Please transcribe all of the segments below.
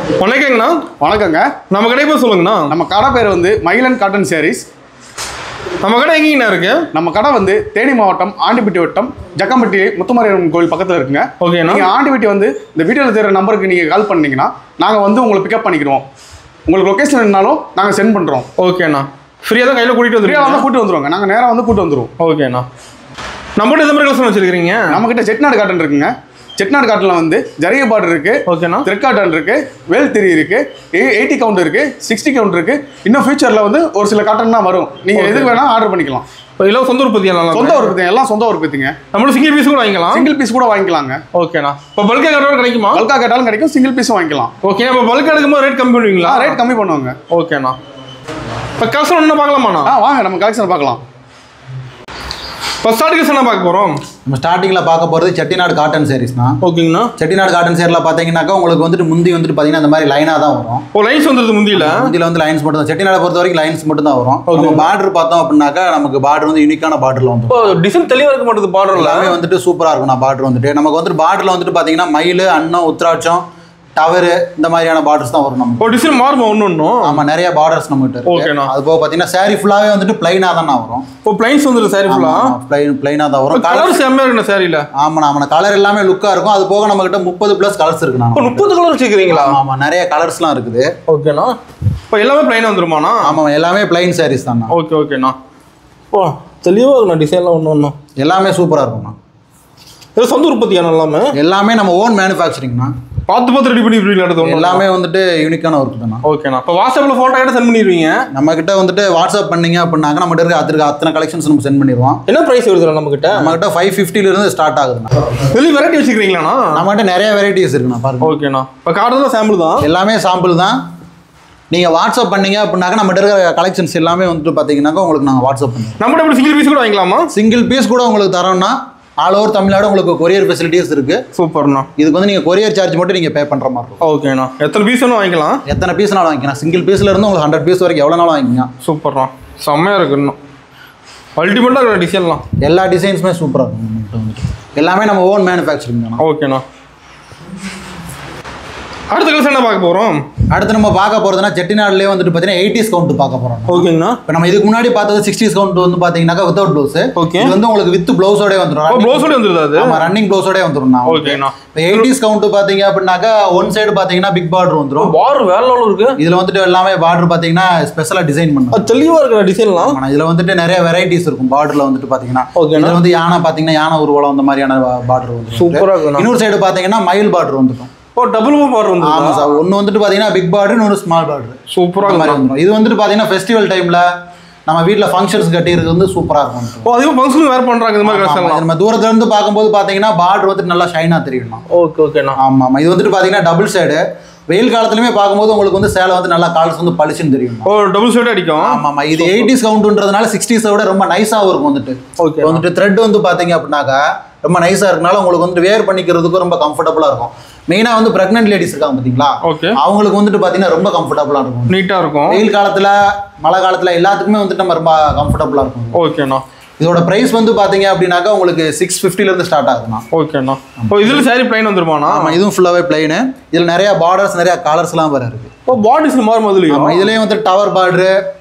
வணக்கங்கண்ணா. வணக்கங்க. நம்ம கடை பேர் சொல்லுங்கண்ணா. நம்ம கடை பேர் வந்து மயிலன் காட்டன் சாரீஸ். நம்ம கடை எங்கேங்கண்ணா இருக்கு? நம்ம கடை வந்து தேனி மாவட்டம் ஆண்டிப்பட்டி வட்டம் ஜக்கம்பட்டி முத்துமாரியம்மன் கோவில் பக்கத்தில் இருக்குங்க. ஓகேண்ணா. நீங்கள் ஆண்டிப்பட்டி வந்து இந்த வீடியோவில் தெரிகிற நம்பருக்கு நீங்கள் கால் பண்ணீங்கன்னா நாங்கள் வந்து உங்களை பிக்கப் பண்ணிக்கிறோம். உங்களுக்கு லொக்கேஷன் இருந்தாலும் நாங்கள் சென்ட் பண்ணுறோம். ஓகேண்ணா. ஃப்ரீயாக தான் கையில் கூட்டிகிட்டு ஃப்ரீயாக வந்து கூட்டு வந்துடுவோங்க. நாங்கள் நேராக வந்து கூட்டு வந்துடுவோம். ஓகேண்ணா. நம்மகிட்ட எந்த மாதிரி கலெக்ஷன் வச்சிருக்கீங்க? நம்மக்கிட்ட செட்டிநாடு காட்டன் இருக்குங்க. செட்டிநாடு காட்டனில் வந்து ஜரிகை பார்டர் இருக்குது. ஓகேண்ணா. த்ரெட் காட்டன் இருக்குது, வேல் திரி இருக்குது, 80 கவுண்ட் இருக்குது, 60 கவுண்ட் இருக்குது. இன்னும் ஃபியூச்சரில் வந்து ஒரு சில காட்டன் தான் வரும். நீங்கள் எதுக்கு வேணால் ஆர்டர் பண்ணிக்கலாம். இப்போ எல்லாம் சொந்த உற்பத்தியா? சொந்த உற்பத்தி, எல்லாம் சொந்த உற்பத்திங்க. நம்மளும் சிங்கிள் பீஸ் கூட வாங்கிக்கலாம். சிங்கிள் பீஸ் கூட வாங்கிக்கலாங்க. ஓகேண்ணா. இப்போ பல்காக கேட்டாலும் கிடைக்குமா? பல்காக கேட்டாலும் கிடைக்கும், சிங்கிள் பீஸும் வாங்கிக்கலாம். ஓகே. இப்போ பல்க் எடுக்கும்போது ரேட் கம்மி பண்ணுவீங்களா? ரேட் கம்மி பண்ணுவாங்க. ஓகேண்ணா. இப்போ கலெக்ஷன் ஒன்று பார்க்கலாமாண்ணா? வாங்க நம்ம கலெக்ஷன் பார்க்கலாம். இப்போ ஸ்டார்டிங் என்ன பார்க்க போகிறோம்? நம்ம ஸ்டார்டிங்கில் பார்க்க போகிறது செட்டிநாடு காட்டன் சாரீஸ் தான். ஓகேங்கண்ணா. செட்டிநாடு காட்டன் சேரில் பார்த்தீங்கன்னாக்கா உங்களுக்கு வந்துட்டு முந்தி வந்துட்டு பார்த்தீங்கன்னா இந்த மாதிரி லைனாக தான் வரும். லைன்ஸ் வந்துருது முந்தியில் வந்து லைன்ஸ் மட்டும் தான். செட்டிநாடு பொறுத்த வரைக்கும் லைன்ஸ் மட்டும் தான் வரும். நம்ம பார்டர் பார்த்தோம் அப்படின்னாக்கா நமக்கு பார்டர் வந்து யூனிக்கான பார்டரில் வந்து இப்போ டிசைன் தெளிவாக இருக்க மாட்டேது. பார்டர் எல்லாமே வந்துட்டு சூப்பராக இருக்கும். பார்டர் வந்துட்டு நமக்கு வந்துட்டு பார்டரில் வந்துட்டு பார்த்தீங்கன்னா மயில், அன்னம், உத்ராட்சம், டவரு இந்த மாதிரியான பார்டர்ஸ் தான் வரும். நம்ம டிசைன் மாறுமா ஒன்று? ஆமாம், நிறைய பார்டர்ஸ் நம்மகிட்ட இருக்கு. ஓகேண்ணா. அது போக பார்த்தீங்கன்னா சாரி ஃபுல்லாகவே வந்துட்டு பிளைனாக தான் வரும். இப்போ பிளைன்ஸ் வந்துருக்கு சாரி ஃபுல்லாக பிளைனாக தான் வரும். கலர் செம்மையாக இருக்குண்ணா சாரியில். ஆமாண்ணா, ஆமாண்ணா. கலர் எல்லாமே லுக்காக இருக்கும். அது போக நம்மகிட்ட 30+ கலர்ஸ் இருக்குண்ணா. 30 கலர் வச்சுக்கிறீங்களா? ஆமாம், நிறைய கலர்ஸ்லாம் இருக்குது. ஓகேண்ணா. இப்போ எல்லாமே பிளைன் வந்துருமாண்ணா? ஆமாம், எல்லாமே பிளைன் சாரீஸ் தான்ண்ணா. ஓகே ஓகேண்ணா. ஓ தெளிவாக இருக்குண்ணா. டிசைன்லாம் ஒன்று எல்லாமே சூப்பராக இருக்கும்ண்ணா. இது சொந்த உற்பத்தியாண்ணா? எல்லாமே நம்ம ஓன் மேனுஃபேக்சரிங்ண்ணா. பார்த்து ரெடி பண்ணி எல்லாமே வந்துட்டு யூனிக்கான ஒர்க் தானே. ஓகேண்ணா. இப்போ வாட்ஸ்அப்பில் ஃபோட்டோ கிட்ட சென்ட் பண்ணிடுவீங்க. நம்மகிட்ட வந்துட்டு வாட்ஸ்அப் பண்ணீங்க அப்படின்னாக்க நம்மகிட்ட இருக்க அத்தனை கலெக்ஷன்ஸ் நம்ம சென்ட் பண்ணிடுவோம். என்ன ப்ரைஸ் வருது நம்மகிட்ட? 550 ஸ்டார்ட் ஆகுதுண்ணா. வெளி வெரைட்டி வச்சுக்கிறீங்களாண்ணா? நம்மகிட்ட நிறைய வெரைட்டிஸ் இருக்குண்ணா. பாருங்க. ஓகேண்ணா. இப்போ கார்டு சாம்பிள் தான், எல்லாமே சாம்பிள் தான். நீங்கள் வாட்ஸ்அப் பண்ணீங்க அப்படின்னாக்க நம்மகிட்ட இருக்கிற கலெக்ஷன்ஸ் எல்லாமே வந்துட்டு பார்த்தீங்கன்னாக்கா உங்களுக்கு நாங்கள் வாட்ஸ்அப் பண்ணுவோம். நம்மகிட்ட எப்படி சிங்கிள் பீஸ் கூட வாங்கிக்கலாமா? சிங்கிள் பீஸ் கூட உங்களுக்கு தரோம்னா ஆல் ஓவர் தமிழ்நாடு உங்களுக்கு கொரியர் ஃபெசிலிட்டிஸ் இருக்குது. சூப்பர்ண்ணா. இதுக்கு வந்து நீங்கள் கொரியர் சார்ஜ் மட்டும் நீங்கள் பே பண்ணுற மாதிரி இருக்கும். ஓகேண்ணா. எத்தனை பீஸ் வேணும் வாங்கிக்கலாம்? எத்தனை பீஸ்னாலும் வாங்கிக்கலாம். சிங்கிள் பீஸில் இருந்து உங்களுக்கு 100 பீஸ் வரைக்கும் எவ்வளோ நாளும் வாங்கிக்கலாம். சூப்பர்ண்ணா. செம்மையாக இருக்குண்ணா. அல்டிமேட்டாக இருக்கிற டிசைன்லாம் எல்லா டிசைன்ஸுமே சூப்பராக இருக்கும். எல்லாமே நம்ம ஓன் மேனுஃபேக்சரிங் தானே. ஓகேண்ணா. அடுத்த கலெக்ஷன் என்ன பார்க்க போகிறோம்? அடுத்து நம்ம பார்க்க போகிறதுனா செட்டிநாடுலேயே வந்துட்டு பார்த்தீங்கன்னா 80s கவுண்ட் பார்க்க போகிறோம். ஓகேங்கண்ணா. இப்போ நம்ம இதுக்கு முன்னாடி பார்த்தது 60s கவுண்ட் வந்து பார்த்தீங்கன்னாக்கா வித்தவுட் ப்ளவுஸ். ஓகே. இது வந்து உங்களுக்கு வித் ப்ளவுஸோட வந்துடும். ப்ளவுஸோட வந்துருது அது? ஆமாம், ரன்னிங் ப்ளவுஸோட வந்துடும். ஓகேண்ணா. இப்போ 80s கவுண்ட் பார்த்தீங்க அப்படின்னாக்கா ஒன் சைடு பார்த்தீங்கன்னா பிக் பார்டர் வந்துடும். பார்டர் வேற லெவலில் இருக்கு. இதில் வந்துட்டு எல்லாமே பார்டர் பார்த்தீங்கன்னா ஸ்பெஷலாக டிசைன் பண்ணுவோம். தெளிவாக இருக்கிற டிசைன்லாம். ஆமாம், இதில் வந்துட்டு நிறைய வெரைட்டிஸ் இருக்கும். பார்டரில் வந்துட்டு பார்த்தீங்கன்னா இதில் வந்து யானை பார்த்தீங்கன்னா யானை ஊர்வலம் அந்த மாதிரியான பார்டர் வந்து சூப்பராக இருக்கும். இன்னொரு சைடு பார்த்தீங்கன்னா மயில் பார்டர் வந்துடும். டபுள் பார்டர் வந்து. ஆமாம் சார். ஒன்று வந்துட்டு பார்த்தீங்கன்னா பிக் பார்டர், இன்னொரு ஸ்மால் பார்டர். சூப்பராக மாதிரி வந்துடும். இது வந்துட்டு பார்த்தீங்கன்னா ஃபெஸ்டிவல் டைமில் நம்ம வீட்டில் ஃபங்க்ஷன்ஸ் கட்டிருக்கு வந்து சூப்பராக இருக்கும். அதிகமாக ஃபங்க்ஷன் வேறு பண்ணுறாங்க இந்த மாதிரி. நம்ம தூரத்துல இருந்து பார்க்கும்போது பார்த்தீங்கன்னா பார்டர் வந்துட்டு நல்லா ஷைனாக தெரியணும். ஓகே ஓகேண்ணா. ஆமாம் ஆமாம். இது வந்துட்டு பார்த்தீங்கன்னா டபுள் சைடு. வெயில் காலத்துலையுமே பார்க்கும்போது உங்களுக்கு வந்து சேலை வந்து நல்லா கால்ஸ் வந்து பளிச்சுன்னு தெரியும். டபுள் சைடு அடிக்கும். ஆமாம் ஆமாம். இது 80s கவுண்ட்ன்றதுனால 60s விட ரொம்ப நைஸாகவும் இருக்கும் வந்துட்டு. ஓகே. வந்துட்டு த்ரெட் வந்து பார்த்தீங்க அப்படின்னாக்கா ரொம்ப நைஸாக இருக்கனால உங்களுக்கு வந்துட்டு வேர் பண்ணிக்கிறதுக்கும் ரொம்ப கம்ஃபர்டபுளாக இருக்கும். மெயினாக வந்து ப்ரெக்னென்ட் லேடிஸ் இருக்காங்க பார்த்தீங்களா? ஓகே. அவங்களுக்கு வந்துட்டு பார்த்தீங்கன்னா ரொம்ப கம்ஃபர்டபுளாக இருக்கும். நீட்டாக இருக்கும். வெயில் காலத்தில், மழை காலத்தில் எல்லாத்துக்குமே வந்துட்டு நம்ம ரொம்ப கம்ஃபர்டபுளாக இருக்கும். ஓகேண்ணா. இதோட ப்ரைஸ் வந்து பார்த்தீங்க அப்படின்னாக்கா உங்களுக்கு 650 ஸ்டார்ட் ஆகுதுண்ணா. ஓகேண்ணா. இப்போ இதில் சாரி பிளைன் வந்துருமாண்ணா? ஆமாம், இதுவும் ஃபுல்லாகவே பிளைனு. இதில் நிறையா பார்டர்ஸ், நிறையா கலர்ஸ்லாம் வேறு இருக்குது. இப்போ பார்டர்ஸ் மாறும் அதுலையும்? ஆமாம், இதுலேயும் வந்து டவர் பார்டரு,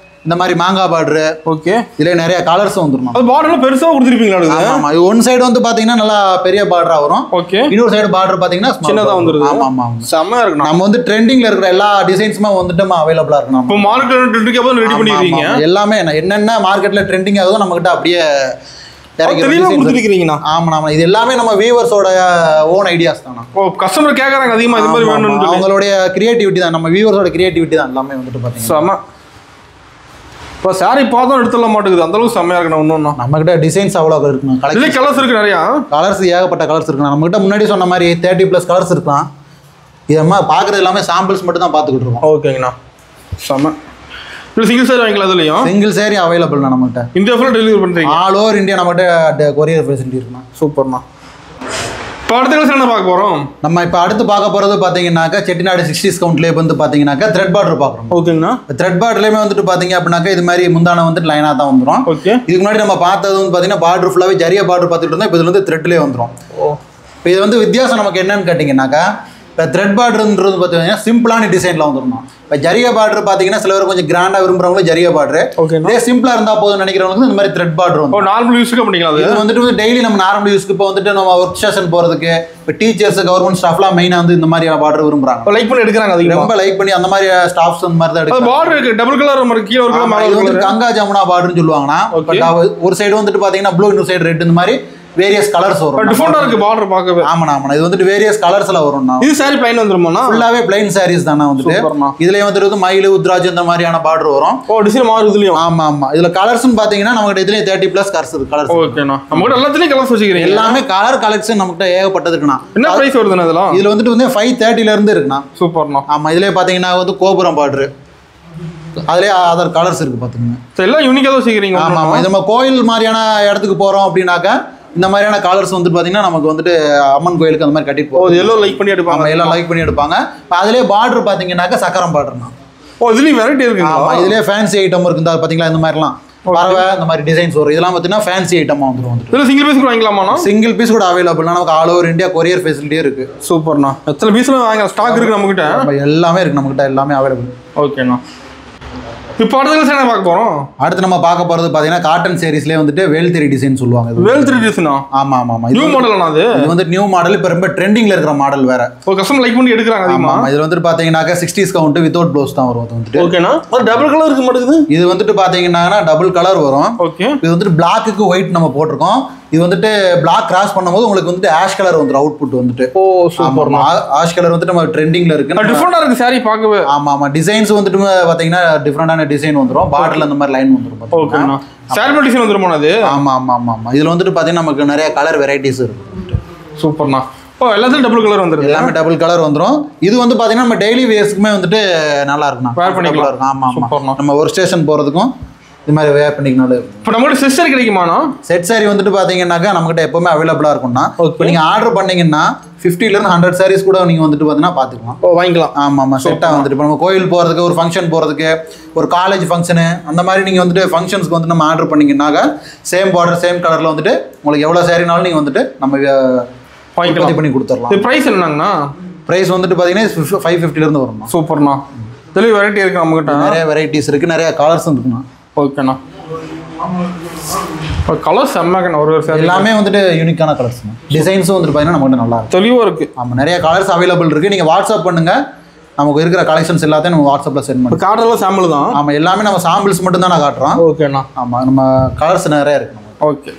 இந்த மாதிரி மாங்காய் பார்டரு. ஓகே. இதில் நிறைய கலர்ஸ் வந்துடும். அது பார்டர்லாம் பெருசாக கொடுத்துருப்பீங்களா? ஆமாம், இது ஒன் சைடு வந்து பார்த்தீங்கன்னா நல்லா பெரிய பார்டராக வரும். ஓகே. இன்னொரு சைடு பார்டர் பார்த்தீங்கன்னா சின்னதாக வந்துருது. ஆமாம் ஆமாம். செம்மையாக இருக்கணும். நம்ம வந்து ட்ரெண்டிங்கில் இருக்கிற எல்லா டிசைன்ஸுமே வந்துட்டு அவைலபிளாக இருக்கணும். இப்போ மார்க்கெட் ரெடி பண்ணிடுவீங்க? எல்லாமே என்னென்ன மார்க்கெட்டில் ட்ரெண்டிங் ஆகுதோ நம்மகிட்ட அப்படியே கொடுத்துருக்கீங்கண்ணா. ஆமாம் ஆமாம். இது எல்லாமே நம்ம வியூவர்ஸோட ஓன் ஐடியாஸ் தானா. ஓ, கஸ்டமர் கேட்குறாங்க அதிகமாக இது மாதிரி வேணும்னு. அவங்களுடைய கிரியேட்டிவிட்டி தான், நம்ம வியூவர்ஸோட கிரியேட்டிவிட்டி தான் எல்லாமே வந்துட்டு பார்த்தீங்கன்னா. செம்ம. இப்போ சாரி பார்த்தோம் எடுத்துட மாட்டேங்குது, அந்த அளவுக்கு செம்மையாக இருக்கணும். ஒன்று நம்மகிட்ட டிசைன்ஸ் அவ்வளோ இருக்குண்ணா. கலர்ஸ் இருக்கு நிறையா. கலர்ஸ் ஏகப்பட்ட கலர்ஸ் இருக்குண்ணா. நம்மகிட்ட முன்னாடி சொன்ன மாதிரி 30+ கலர்ஸ் இருக்கலாம். இதம்மா பார்க்குறது எல்லாமே சாம்பிள்ஸ் மட்டும் தான் பார்த்துக்கிட்டு இருக்கோம். ஓகேங்கண்ணா. செம்ம. இல்லை சிங்கிள் சாரி வாங்கிக்கலாம். அதுலையும் சிங்கிள் சாரி அவைலபிள்ண்ணா நம்மகிட்ட. இந்தியா ஃபுல்லாக டெலிவரி பண்ணுறீங்க? ஆல் ஓவர் இந்தியா நம்மகிட்ட கொரியர் ஃபெசிலிட்டி இருக்குண்ணா. சூப்பர்ண்ணா. இப்போ அடுத்த கலெக்ஷன் என்ன பார்க்க போகிறோம்? நம்ம இப்போ அடுத்து பார்க்க போகிறது பார்த்தீங்கன்னாக்கா செட்டிநாடு 60s கவுண்ட்லேயே வந்து பார்த்தீங்கன்னாக்கா த்ரெட் பார்டர் பார்க்குறோம். ஓகேங்கண்ணா. த்ரெட் பார்டர்லேயுமே வந்துட்டு பார்த்தீங்க அப்படின்னாக்கா இது மாதிரி முந்தான வந்துட்டு லைனாக தான் வந்துடும். ஓகே. இதுக்கு முன்னாடி நம்ம பார்த்தது வந்து பார்த்தீங்கன்னா பார்டர் ஃபுல்லாகவே ஜரியா பார்டர் பார்த்துட்டு இருந்தோம். இப்போ இதில் வந்து த்ரெட்லேயே வந்துடும். ஓ. இப்போ இது வந்து வித்தியாசம் நமக்கு என்னன்னு கேட்டிங்கன்னாக்கா இப்போ த்ரெட் பார்டர்ன்றது பார்த்தீங்கன்னா சிம்பிளான டிசைனில் வந்துடணும். இப்போ ஜரிகை பார்டர் பார்த்தீங்கன்னா சில பேர் கொஞ்சம் கிராண்டாக விரும்புறவங்களும் ஜரிகை பார்டர், இதே சிம்பிளாக இருந்தால் போதும் நினைக்கிறவங்களுக்கு இந்த மாதிரி த்ரெட் பார்டர் வந்து நார்மல் யூஸ்க்கு பண்ணிக்கலாம். இது வந்துட்டு டெய்லி நம்ம நார்மல் யூஸ்க்கு இப்போ வந்துட்டு நம்ம ஒர்க் ஸ்டேஷன் போகிறதுக்கு, இப்போ டீச்சர்ஸ் கவர்மெண்ட் ஸ்டாஃப்லாம் மெயினாக வந்து இந்த மாதிரி பார்டர் விரும்புறாங்க, லைக் பண்ணி எடுக்கிறாங்க. அது ரொம்ப லைக் பண்ணி அந்த மாதிரி ஸ்டாஃப்ஸ் அந்த மாதிரி தான் எடுக்கிறாங்க. பார்டர் இருக்கு, டபுள் கலர் மாதிரி கீழே ஒரு கலர். இது வந்து கங்கா ஜமுனா பார்டர்னு சொல்லுவாங்கன்னா, ஒரு சைடு வந்துட்டு பார்த்தீங்கன்னா ப்ளூ, இன்னொரு சைடு ரெட், இந்த மாதிரி வேரியஸ் கலர்ஸ் வரும். டிஃபரெண்டா இருக்கு பார்டர் பார்க்கவே. ஆமாண்ணா ஆமாண்ணா, இது வந்துட்டு வேரியஸ் கலர்ஸ்ல வரும்ண்ணா. இது சாரி பிளைன் வந்துருமாண்ணா? ஃபுல்லாவே பிளைன் சாரீஸ் தானே வந்துட்டு. இதுலயே வந்துட்டு மயில், உத்ராஜ் இந்த மாதிரியான பார்டர் வரும். டிசைன் மாறும் இதுலயும். ஆமா ஆமா, இதுல கலர்ஸ்னு பாத்தீங்கன்னா நமக்கு இதுலயே 30+ கலர்ஸ் இருக்கு. கலர்ஸ் ஓகேண்ணா, நம்மகிட்ட எல்லாத்துலயும் கலர்ஸ் வச்சுக்கிறீங்க. எல்லாமே கலர் கலெக்ஷன் நமக்கிட்ட ஏகப்பட்டது இருக்குண்ணா. என்ன பிரைஸ் வருதுண்ணா இதெல்லாம்? இதுல வந்துட்டு வந்து 530 இருந்து இருக்குண்ணா. சூப்பர்ண்ணா. ஆமா, இதுலயே பாத்தீங்கன்னா வந்து கோபுரம் பார்டர், அதுலயே அதர் கலர்ஸ் இருக்கு பாத்துக்கோங்க. எல்லாம் யூனிக்கா தான் வச்சுக்கிறீங்க. ஆமா ஆமா, இது நம்ம கோயில் மாதிரியான இடத்துக்கு போறோம் அப்படின்னாக்கா இந்த மாதிரியான கலர்ஸ் வந்து பாத்தீங்கன்னா நமக்கு வந்துட்டு அம்மன் கோயிலுக்கு அந்த மாதிரி கட்டிட்டு போகும். எல்லாம் லைக் பண்ணி எடுப்பாங்க. எல்லாம் லைக் பண்ணி எடுப்பாங்க. அதுலயே பார்டர் பாத்தீங்கன்னாக்கா சக்கரம் பார்டர்னா. இதுலயும் வெரைட்டி இருக்கு. ஆமா, இதுலயே ஃபேன்சி ஐட்டம் இருக்கு. பாத்தீங்களா இந்த மாதிரிலாம் பறவை இந்த மாதிரி டிசைன்ஸ் வரும். இதெல்லாம் பாத்தீங்கன்னா ஃபேன்சி ஐட்டமா வந்துரும். இதுல சிங்கிள் பீஸ் கூட வாங்கலாமா? சிங்கிள் பீஸ் கூட அவைலபிள்னா நமக்கு all over India courier facility இருக்கு. சூப்பர்ண்ணா. எத்தனை பீஸ்ல வாங்க ஸ்டாக் இருக்கு நம்ம கிட்ட? எல்லாமே இருக்கு நம்ம கிட்ட, எல்லாமே அவைலபிள். ஓகேண்ணா. இப்போ அடுத்த என்ன பார்க்க போறோம்? அடுத்து நம்ம பார்க்க போறது பாத்தீங்கன்னா காட்டன் சாரீஸ்லயே வந்துட்டு வேல்திரி டிசைன் சொல்லுவாங்க. வேல்திரி டிசைனா? ஆமா ஆமா ஆமா, நியூ மாடல்னா? இது வந்து நியூ மாடல், இப்போ ரொம்ப ட்ரெண்டிங்ல இருக்கிற மாடல் வேற. ஒரு கஸ்டமர் லைக் பண்ணி எடுக்கறாங்க அதிகமா. ஆமா, இதுல வந்துட்டு பாத்தீங்கன்னாக்க 60s கவுண்ட் வித்அவுட் ப்ளவுஸ் தான் வரும். அது வந்துட்டு ஓகேனா, ஒரு டபுள் கலர் இருக்கு மாட்டேங்குது. இது வந்துட்டு பாத்தீங்கன்னா டபுள் கலர் வரும். ஓகே, இது வந்துட்டு பிளாக்குக்கு ஒயிட் நம்ம போட்டிருக்கோம். இது வந்துட்டு பிளாக் கிராஸ் பண்ணும்போது உங்களுக்கு வந்துட்டு ஆஷ் கலர் வந்துரும் அவுட்புட் வந்துட்டு. ஓ சூப்பர். ஆஷ் கலர் வந்துட்டு நம்ம ட்ரெண்டிங்ல இருக்கு. டிஃபரெண்டா இருக்கு சாரி பார்க்கவே. ஆமா ஆமா, டிசைன்ஸ் வந்துட்டு பாத்தீங்கன்னா டிஃபரெண்டான டிசைன் வந்துரும். பார்டர்ல அந்த மாதிரி லைன் வந்துரும். ஓகேனா, சாரி டிசைன் வந்துருமா அது? ஆமா ஆமா ஆமா ஆமா, இதுல வந்துட்டு பாத்தீங்கன்னா நமக்கு நிறைய கலர் வெரைட்டிஸ் இருக்கு. சூப்பர்ண்ணா. எல்லாத்துலயும் டபுள் கலர் வந்துருக்கு. எல்லாமே டபுள் கலர் வந்துரும். இது வந்து பாத்தீங்கன்னா நம்ம டெய்லி வேர்ஸ்க்குமே வந்துட்டு நல்லா இருக்குண்ணா, வேர் பண்ணிக்கலாம். ஆமா ஆமா, நம்ம ஒரு ஸ்டேஷன் போறதுக்கும் இது மாதிரி வேர் பண்ணிக்கனால. இப்போ நம்மகிட்ட செட் சாரி கிடைக்குமாண்ணா? செட் சாரி வந்துட்டு பாத்தீங்கன்னாக்கா நம்மகிட்ட எப்பவுமே அவைலபிளா இருக்கும்னா. இப்போ நீங்க ஆர்டர் பண்ணீங்கன்னா 50 ல இருந்து 100 சாரீஸ் கூட நீங்க வந்துட்டு பாத்தீங்கன்னா பாத்துக்கலாம். வாங்கிக்கலாம். ஆமா ஆமா, செட்டா வந்துட்டு இப்போ நம்ம கோயில் போறதுக்கு, ஒரு ஃபங்க்ஷன் போறதுக்கு, ஒரு காலேஜ் ஃபங்க்ஷனு, அந்த மாதிரி நீங்க வந்துட்டு ஃபங்க்ஷன்ஸ்க்கு வந்து நம்ம ஆர்டர் பண்ணீங்கன்னாக்கா சேம் பார்டர் சேம் கலர்ல வந்துட்டு உங்களுக்கு எவ்வளவு சாரினாலும் நீங்க வந்துட்டு நம்ம வாங்கி பண்ணி கொடுத்துடலாம். இது பிரைஸ் என்னங்கண்ணா? பிரைஸ் வந்துட்டு பாத்தீங்கன்னா 550 ல இருந்து வரும். சூப்பர்ண்ணா. இதுல வெரைட்டி இருக்கு நம்ம கிட்ட, நிறைய வெரைட்டிஸ் இருக்கு, நிறைய கலர்ஸ் இருக்குண்ணா. ஓகேண்ணா. கலர் செம்மக்கண்ணா. ஒரு எல்லாமே வந்துட்டு யூனிக்கான கலர்ஸ். டிசைன்ஸும் வந்துட்டு பாத்தீங்கன்னா நம்ம நல்லா இருக்கு, தெளிவாக இருக்கு. ஆமா, நிறைய கலர்ஸ் அவைலபிள் இருக்கு. நீங்க வாட்ஸ்அப் பண்ணுங்க, நமக்கு இருக்கிற கலெக்ஷன்ஸ் எல்லாத்தையும் நம்ம வாட்ஸ்அப்ல சென்ட் பண்ணுவோம். கார்டெல்லாம் சாம்பிள் தான். ஆமா, எல்லாமே நம்ம சாம்பிள்ஸ் மட்டும் தான் நான் காட்டுறோம். ஓகேண்ணா. ஆமா, நம்ம கலர்ஸ் நிறைய இருக்கு. ஓகே.